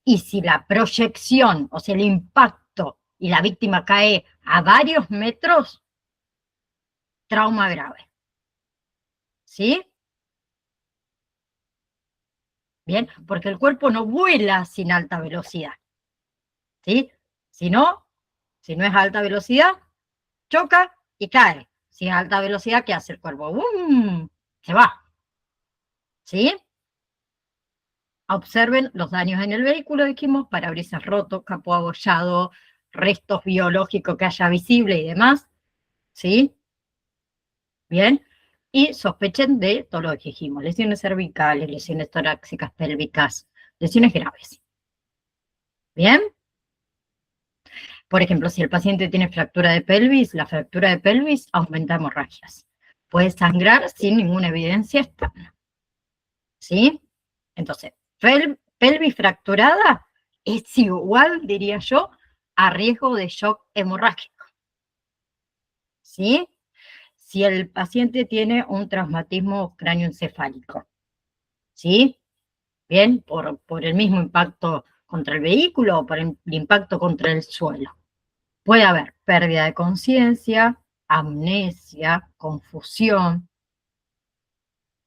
Y si la proyección, o sea, el impacto y la víctima cae a varios metros, trauma grave. ¿Sí? Bien, porque el cuerpo no vuela sin alta velocidad. ¿Sí? Si no es alta velocidad, choca y cae. Si es alta velocidad, ¿qué hace el cuerpo? ¡Bum! Se va. ¿Sí? Observen los daños en el vehículo, dijimos, parabrisas roto, capó abollado, restos biológicos que haya visible y demás. ¿Sí? Bien. Y sospechen de todo lo que dijimos, lesiones cervicales, lesiones torácicas, pélvicas, lesiones graves. ¿Bien? Por ejemplo, si el paciente tiene fractura de pelvis, la fractura de pelvis aumenta hemorragias. Puede sangrar sin ninguna evidencia externa. ¿Sí? Entonces, pelvis fracturada es igual, diría yo, a riesgo de shock hemorrágico. ¿Sí? Si el paciente tiene un traumatismo cráneoencefálico. ¿Sí? Bien, por el mismo impacto contra el vehículo o por el impacto contra el suelo. Puede haber pérdida de conciencia, amnesia, confusión.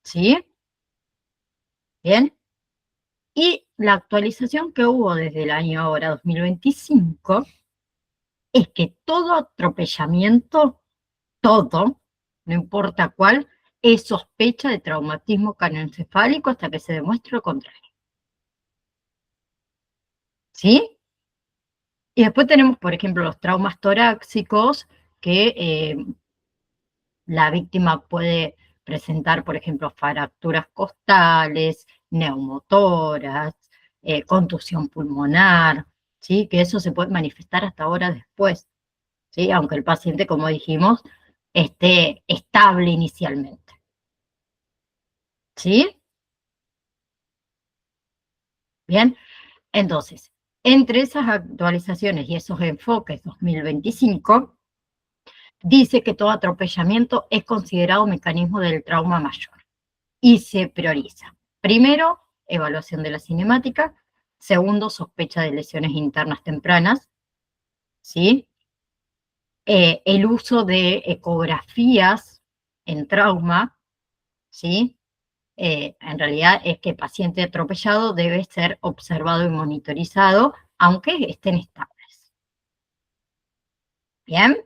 ¿Sí? Bien. Y la actualización que hubo desde el año ahora 2025 es que todo atropellamiento, todo, no importa cuál, es sospecha de traumatismo craneoencefálico hasta que se demuestre lo contrario. ¿Sí? Y después tenemos, por ejemplo, los traumas torácicos que la víctima puede presentar, por ejemplo, fracturas costales, neumotórax, contusión pulmonar, ¿sí? Que eso se puede manifestar hasta horas después, ¿sí? Aunque el paciente, como dijimos, esté estable inicialmente. ¿Sí? Bien, entonces, entre esas actualizaciones y esos enfoques 2025, dice que todo atropellamiento es considerado mecanismo del trauma mayor y se prioriza. Primero, evaluación de la cinemática. Segundo, sospecha de lesiones internas tempranas. ¿Sí? El uso de ecografías en trauma. ¿Sí? En realidad es que el paciente atropellado debe ser observado y monitorizado, aunque estén estables. ¿Bien?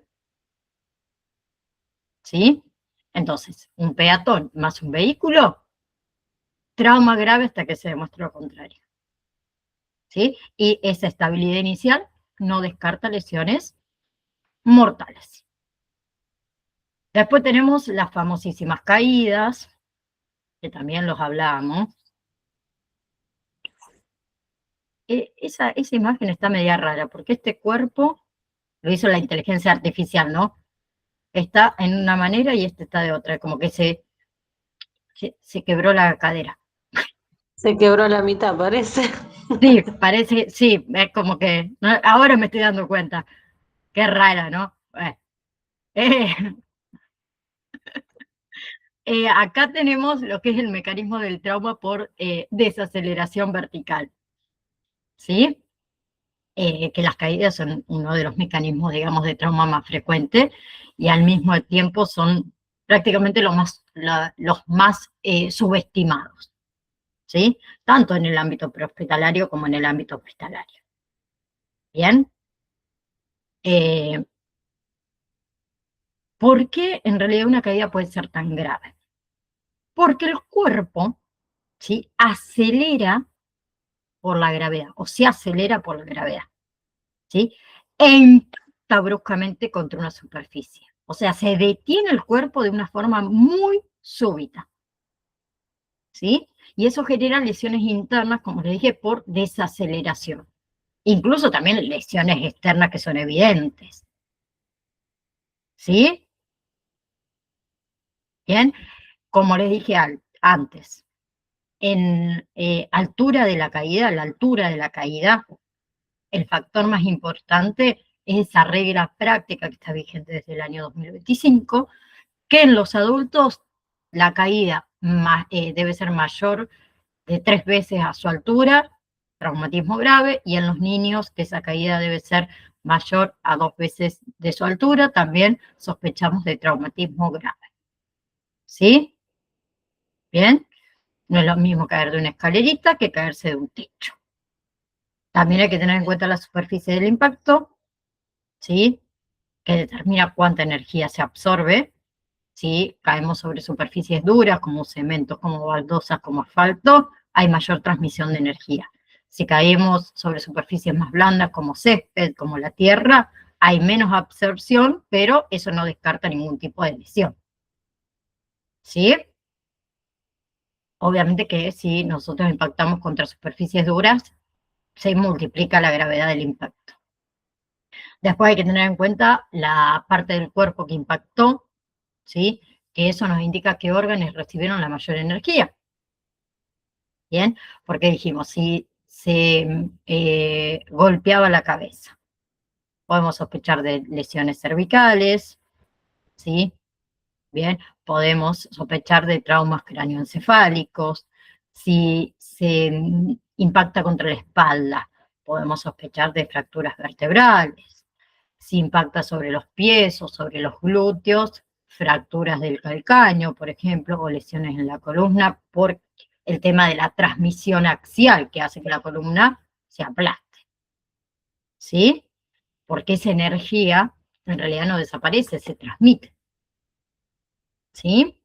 ¿Sí? Entonces, un peatón más un vehículo, trauma grave hasta que se demuestre lo contrario. ¿Sí? Y esa estabilidad inicial no descarta lesiones mortales. Después tenemos las famosísimas caídas, que también los hablamos. Esa imagen está media rara, porque este cuerpo lo hizo la inteligencia artificial, ¿no? Está en una manera y este está de otra, como que se quebró la cadera. Se quebró la mitad, parece. Sí, parece, sí, es como que, ahora me estoy dando cuenta, qué rara, ¿no? Eh, acá tenemos lo que es el mecanismo del trauma por desaceleración vertical, ¿sí? Que las caídas son uno de los mecanismos, digamos, de trauma más frecuentes y al mismo tiempo son prácticamente los más subestimados, ¿sí? Tanto en el ámbito prehospitalario como en el ámbito hospitalario. ¿Bien? ¿Por qué en realidad una caída puede ser tan grave? Porque el cuerpo, ¿sí? Acelera por la gravedad, o se acelera por la gravedad, ¿sí? E impacta bruscamente contra una superficie. O sea, se detiene el cuerpo de una forma muy súbita, ¿sí? Y eso genera lesiones internas, como les dije, por desaceleración. Incluso también lesiones externas que son evidentes, ¿sí? Bien, como les dije antes, en altura de la caída, la altura de la caída, el factor más importante es esa regla práctica que está vigente desde el año 2025, que en los adultos la caída debe ser mayor de 3 veces a su altura, traumatismo grave, y en los niños que esa caída debe ser mayor a 2 veces de su altura, también sospechamos de traumatismo grave. ¿Sí? Bien, no es lo mismo caer de una escalerita que caerse de un techo. También hay que tener en cuenta la superficie del impacto, ¿sí? Que determina cuánta energía se absorbe. Si caemos sobre superficies duras como cementos, como baldosas, como asfalto, hay mayor transmisión de energía. Si caemos sobre superficies más blandas como césped, como la tierra, hay menos absorción, pero eso no descarta ningún tipo de lesión. ¿Sí? Obviamente que si nosotros impactamos contra superficies duras, se multiplica la gravedad del impacto. Después hay que tener en cuenta la parte del cuerpo que impactó, ¿sí? Que eso nos indica qué órganos recibieron la mayor energía. Bien, porque dijimos, si se golpeaba la cabeza, podemos sospechar de lesiones cervicales, ¿sí? Bien, podemos sospechar de traumas cráneoencefálicos. Si se impacta contra la espalda, podemos sospechar de fracturas vertebrales. Si impacta sobre los pies o sobre los glúteos, fracturas del calcáneo, por ejemplo, o lesiones en la columna por el tema de la transmisión axial que hace que la columna se aplaste. ¿Sí? Porque esa energía en realidad no desaparece, se transmite. ¿Sí?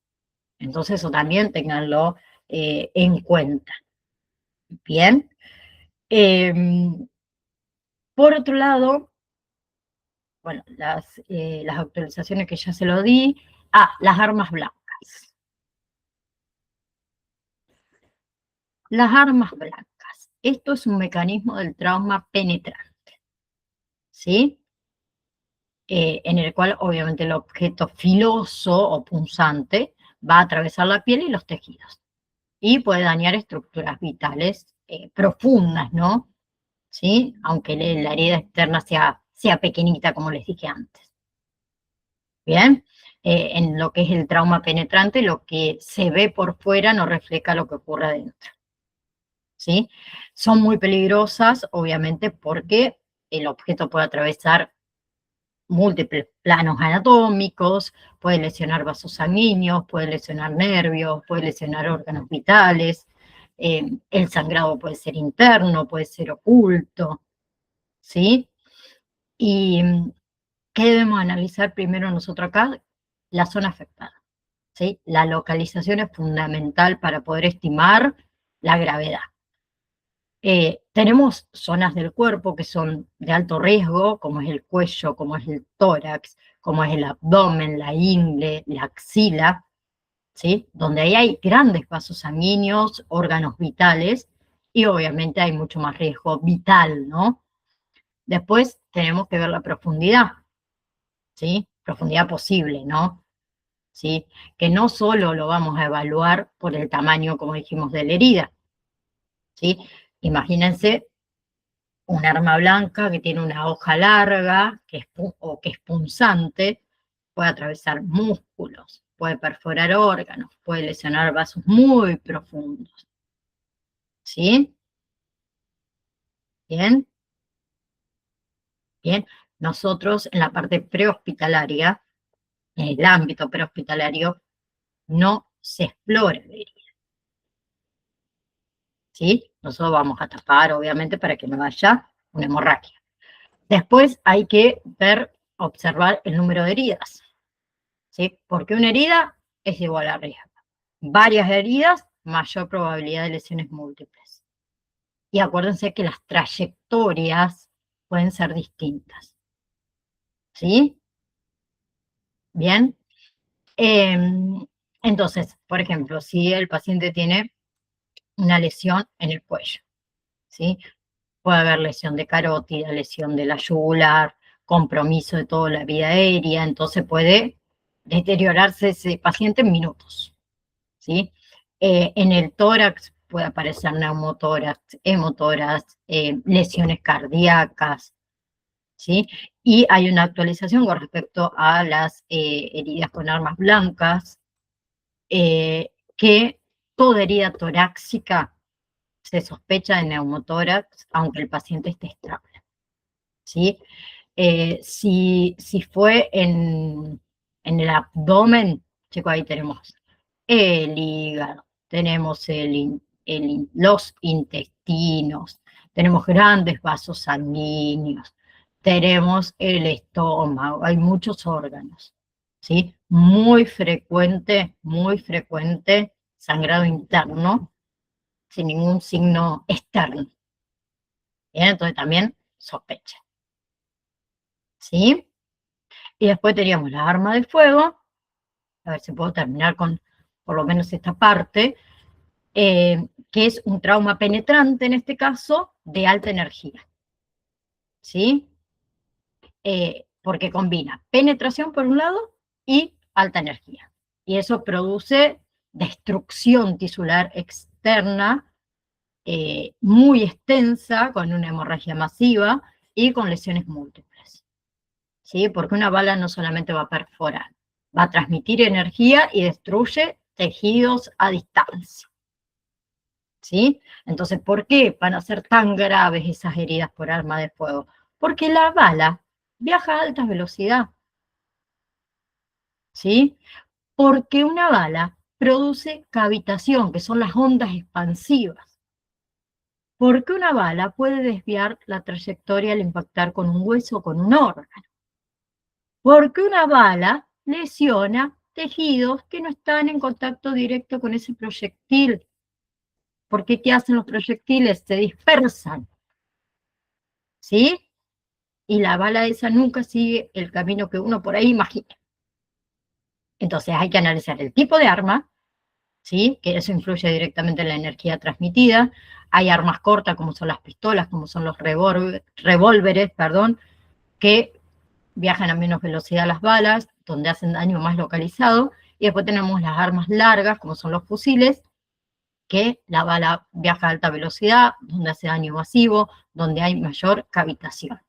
Entonces eso también ténganlo en cuenta. Bien. Por otro lado, bueno, las actualizaciones que ya se lo di. Las armas blancas. Las armas blancas. Esto es un mecanismo del trauma penetrante. ¿Sí? En el cual obviamente el objeto filoso o punzante va a atravesar la piel y los tejidos. Y puede dañar estructuras vitales profundas, ¿no? ¿Sí? Aunque la herida externa sea pequeñita, como les dije antes. Bien, en lo que es el trauma penetrante, lo que se ve por fuera no refleja lo que ocurre adentro. ¿Sí? Son muy peligrosas, obviamente, porque el objeto puede atravesar múltiples planos anatómicos, puede lesionar vasos sanguíneos, puede lesionar nervios, puede lesionar órganos vitales, el sangrado puede ser interno, puede ser oculto, ¿sí? ¿Y qué debemos analizar primero nosotros acá? La zona afectada, ¿sí? La localización es fundamental para poder estimar la gravedad. Tenemos zonas del cuerpo que son de alto riesgo, como es el cuello, como es el tórax, como es el abdomen, la ingle, la axila, ¿sí? Donde ahí hay grandes vasos sanguíneos, órganos vitales, y obviamente hay mucho más riesgo vital, ¿no? Después tenemos que ver la profundidad, ¿sí? Profundidad posible, ¿no? ¿Sí? Que no solo lo vamos a evaluar por el tamaño, como dijimos, de la herida, ¿sí? Imagínense un arma blanca que tiene una hoja larga o que es punzante, puede atravesar músculos, puede perforar órganos, puede lesionar vasos muy profundos. ¿Sí? Bien. Bien. Nosotros en la parte prehospitalaria, en el ámbito prehospitalario, no se explora la herida. ¿Sí? Nosotros vamos a tapar, obviamente, para que no haya una hemorragia. Después hay que observar el número de heridas. ¿Sí? Porque una herida es igual a riesgo. Varias heridas, mayor probabilidad de lesiones múltiples. Y acuérdense que las trayectorias pueden ser distintas. ¿Sí? Bien. Entonces, por ejemplo, si el paciente tiene una lesión en el cuello, ¿sí? Puede haber lesión de carótida, lesión de la yugular, compromiso de toda la vía aérea, entonces puede deteriorarse ese paciente en minutos, ¿sí? En el tórax puede aparecer neumotórax, hemotórax, lesiones cardíacas, ¿sí? Y hay una actualización con respecto a las heridas con armas blancas, que toda herida torácica se sospecha de neumotórax, aunque el paciente esté estable, ¿sí? Si fue en el abdomen, chicos, ahí tenemos el hígado, tenemos los intestinos, tenemos grandes vasos sanguíneos, tenemos el estómago, hay muchos órganos, ¿sí? Muy frecuente sangrado interno, sin ningún signo externo. Bien, entonces también sospecha, ¿sí? Y después teníamos la arma de fuego, a ver si puedo terminar con por lo menos esta parte, que es un trauma penetrante en este caso de alta energía, ¿sí? Porque combina penetración por un lado y alta energía. Y eso produce destrucción tisular externa muy extensa, con una hemorragia masiva y con lesiones múltiples, ¿sí? Porque una bala no solamente va a perforar, va a transmitir energía y destruye tejidos a distancia, ¿sí? Entonces, ¿por qué van a ser tan graves esas heridas por arma de fuego? Porque la bala viaja a alta velocidad, ¿sí? Porque una bala produce cavitación, que son las ondas expansivas. Porque una bala puede desviar la trayectoria al impactar con un hueso o con un órgano. Porque una bala lesiona tejidos que no están en contacto directo con ese proyectil. Porque ¿qué hacen los proyectiles? Se dispersan, ¿sí? Y la bala esa nunca sigue el camino que uno por ahí imagina. Entonces hay que analizar el tipo de arma, ¿sí? Que eso influye directamente en la energía transmitida. Hay armas cortas, como son las pistolas, como son los revólveres, perdón, que viajan a menos velocidad las balas, donde hacen daño más localizado. Y después tenemos las armas largas, como son los fusiles, que la bala viaja a alta velocidad, donde hace daño masivo, donde hay mayor cavitación,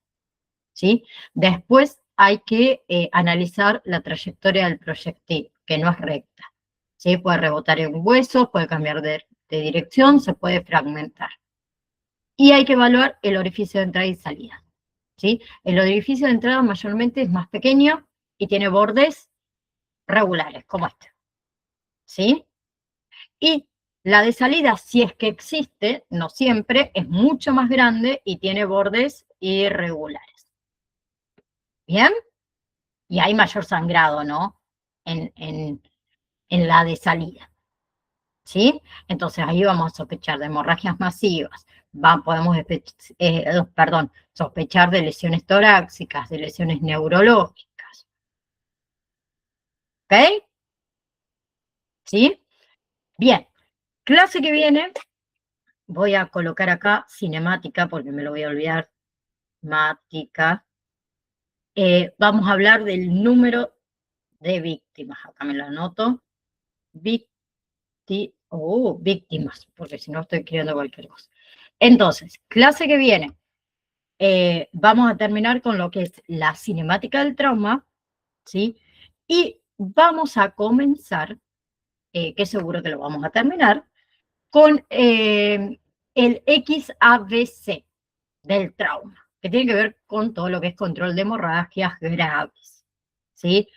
¿sí? Después hay que analizar la trayectoria del proyectil, que no es recta, ¿sí? Puede rebotar en huesos, puede cambiar de dirección, se puede fragmentar. Y hay que evaluar el orificio de entrada y salida, ¿sí? El orificio de entrada mayormente es más pequeño y tiene bordes regulares, como este, ¿sí? Y la de salida, si es que existe, no siempre, es mucho más grande y tiene bordes irregulares. ¿Bien? Y hay mayor sangrado, ¿no? En la de salida, ¿sí? Entonces ahí vamos a sospechar de hemorragias masivas, podemos sospechar de lesiones torácicas, de lesiones neurológicas, ¿ok? ¿Sí? Bien, clase que viene, voy a colocar acá cinemática porque me lo voy a olvidar, mática. Vamos a hablar del número de víctimas, acá me lo anoto, víctimas, porque si no estoy escribiendo cualquier cosa. Entonces, clase que viene, vamos a terminar con lo que es la cinemática del trauma, ¿sí? Y vamos a comenzar, que seguro que lo vamos a terminar, con el XABC del trauma, que tiene que ver con todo lo que es control de hemorragias graves, ¿sí?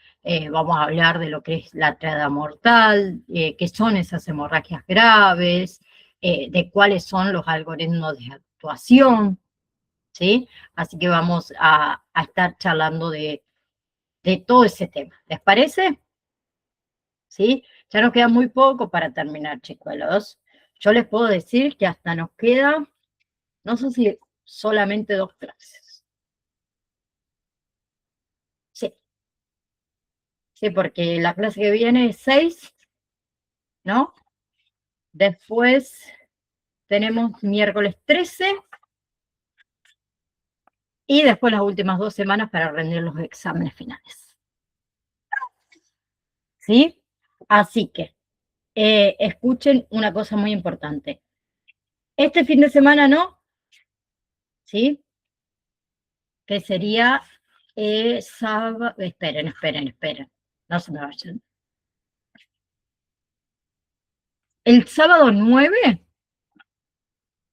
Vamos a hablar de lo que es la triada mortal, qué son esas hemorragias graves, de cuáles son los algoritmos de actuación, ¿sí? Así que vamos a estar charlando de todo ese tema. ¿Les parece? ¿Sí? Ya nos queda muy poco para terminar, chicuelos. Yo les puedo decir que hasta nos queda, no sé si solamente 2 clases. Sí, sí, porque la clase que viene es 6, ¿no? Después tenemos miércoles 13 y después las últimas 2 semanas para rendir los exámenes finales. ¿sí? Así que escuchen una cosa muy importante. Este fin de semana no, ¿sí? Que sería sábado, esperen, no se me vayan. El sábado 9,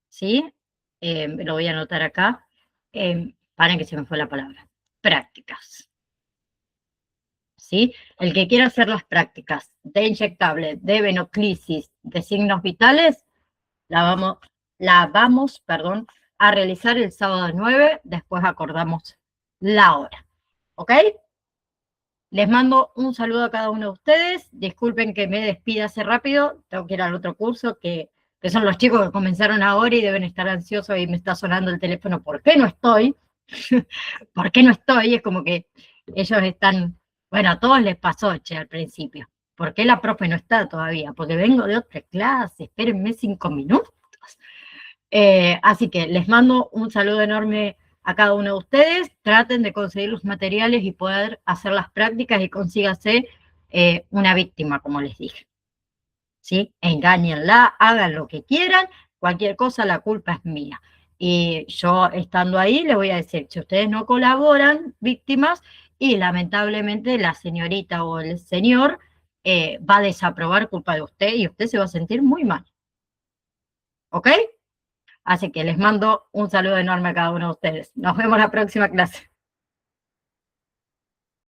¿sí? Lo voy a anotar acá, para que se me fue la palabra, prácticas, ¿sí? El que quiera hacer las prácticas de inyectable, de venoclisis, de signos vitales, la vamos, perdón, a realizar el sábado 9, después acordamos la hora, ¿ok? Les mando un saludo a cada uno de ustedes. Disculpen que me despida así rápido. Tengo que ir al otro curso, que son los chicos que comenzaron ahora y deben estar ansiosos y me está sonando el teléfono. ¿Por qué no estoy? ¿Por qué no estoy? Es como que ellos están, bueno, a todos les pasó, che, al principio. ¿Por qué la profe no está todavía? Porque vengo de otra clase, espérenme 5 minutos. Así que les mando un saludo enorme a cada uno de ustedes. Traten de conseguir los materiales y poder hacer las prácticas y consígase una víctima, como les dije. ¿Sí? Engáñenla, hagan lo que quieran, cualquier cosa, la culpa es mía. Y yo estando ahí les voy a decir, si ustedes no colaboran, víctimas, y lamentablemente la señorita o el señor va a desaprobar culpa de usted y usted se va a sentir muy mal. ¿Ok? Así que les mando un saludo enorme a cada uno de ustedes. Nos vemos la próxima clase.